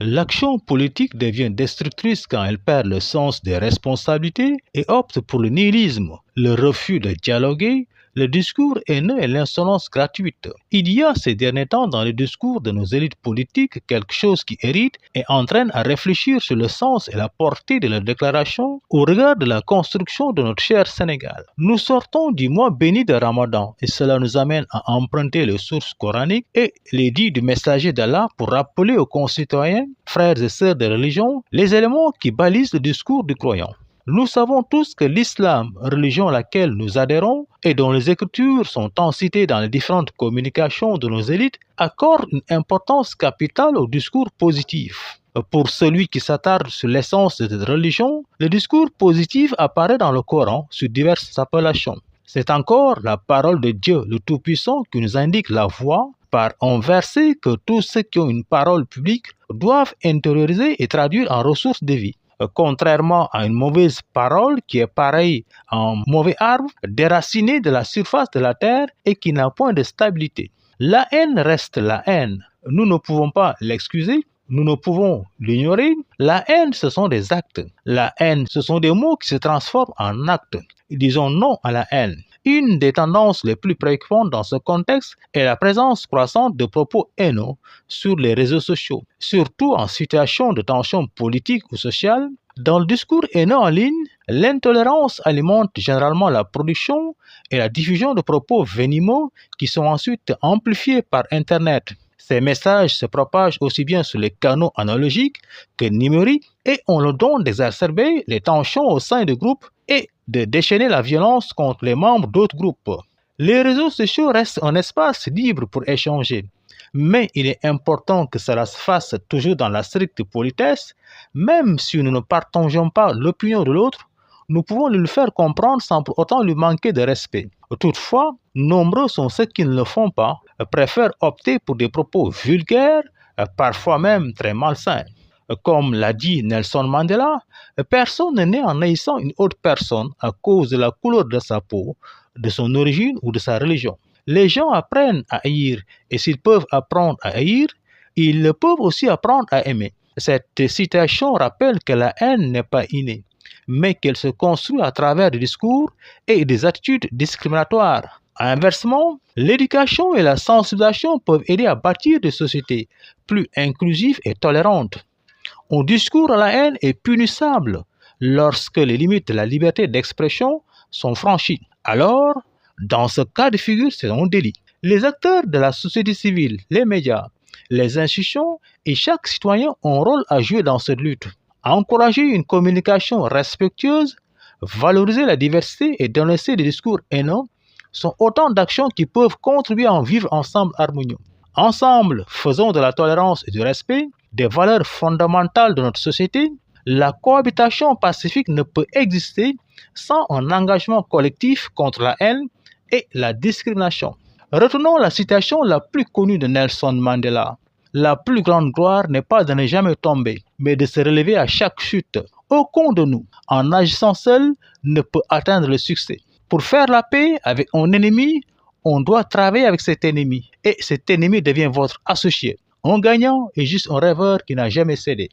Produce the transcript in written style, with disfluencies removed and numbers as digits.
L'action politique devient destructrice quand elle perd le sens des responsabilités et opte pour le nihilisme, le refus de dialoguer, le discours haineux et l'insolence gratuite. Il y a ces derniers temps dans le discours de nos élites politiques quelque chose qui hérite et entraîne à réfléchir sur le sens et la portée de leurs déclarations au regard de la construction de notre cher Sénégal. Nous sortons du mois béni de Ramadan et cela nous amène à emprunter les sources coraniques et les dits du messager d'Allah pour rappeler aux concitoyens, frères et sœurs de religion, les éléments qui balisent le discours du croyant. Nous savons tous que l'islam, religion à laquelle nous adhérons et dont les écritures sont tant citées dans les différentes communications de nos élites, accorde une importance capitale au discours positif. Pour celui qui s'attarde sur l'essence de cette religion, le discours positif apparaît dans le Coran sous diverses appellations. C'est encore la parole de Dieu, le Tout-Puissant, qui nous indique la voie par un verset que tous ceux qui ont une parole publique doivent intérioriser et traduire en ressources de vie. Contrairement à une mauvaise parole qui est pareille à un mauvais arbre déraciné de la surface de la terre et qui n'a point de stabilité. La haine reste la haine. Nous ne pouvons pas l'excuser, nous ne pouvons l'ignorer. La haine, ce sont des actes. La haine, ce sont des mots qui se transforment en actes. Disons non à la haine. Une des tendances les plus préoccupantes dans ce contexte est la présence croissante de propos haineux sur les réseaux sociaux, surtout en situation de tension politique ou sociale. Dans le discours haineux en ligne, l'intolérance alimente généralement la production et la diffusion de propos venimeux qui sont ensuite amplifiés par Internet. Ces messages se propagent aussi bien sur les canaux analogiques que numériques et ont le don d'exacerber les tensions au sein des groupes et de déchaîner la violence contre les membres d'autres groupes. Les réseaux sociaux restent un espace libre pour échanger, mais il est important que cela se fasse toujours dans la stricte politesse. Même si nous ne partageons pas l'opinion de l'autre, nous pouvons lui faire comprendre sans pour autant lui manquer de respect. Toutefois, nombreux sont ceux qui ne le font pas, préfèrent opter pour des propos vulgaires, parfois même très malsains. Comme l'a dit Nelson Mandela, personne n'est né en haïssant une autre personne à cause de la couleur de sa peau, de son origine ou de sa religion. Les gens apprennent à haïr et s'ils peuvent apprendre à haïr, ils peuvent aussi apprendre à aimer. Cette citation rappelle que la haine n'est pas innée, mais qu'elle se construit à travers des discours et des attitudes discriminatoires. Inversement, l'éducation et la sensibilisation peuvent aider à bâtir des sociétés plus inclusives et tolérantes. Un discours à la haine est punissable lorsque les limites de la liberté d'expression sont franchies. Alors, dans ce cas de figure, c'est un délit. Les acteurs de la société civile, les médias, les institutions et chaque citoyen ont un rôle à jouer dans cette lutte. Encourager une communication respectueuse, valoriser la diversité et dénoncer des discours haineux sont autant d'actions qui peuvent contribuer à en vivre ensemble harmonieux. Ensemble, faisons de la tolérance et du respect des valeurs fondamentales de notre société. La cohabitation pacifique ne peut exister sans un engagement collectif contre la haine et la discrimination. Retenons la citation la plus connue de Nelson Mandela. La plus grande gloire n'est pas de ne jamais tomber, mais de se relever à chaque chute. Aucun de nous, en agissant seul, ne peut atteindre le succès. Pour faire la paix avec un ennemi, on doit travailler avec cet ennemi. Et cet ennemi devient votre associé. Un gagnant est juste un rêveur qui n'a jamais cédé.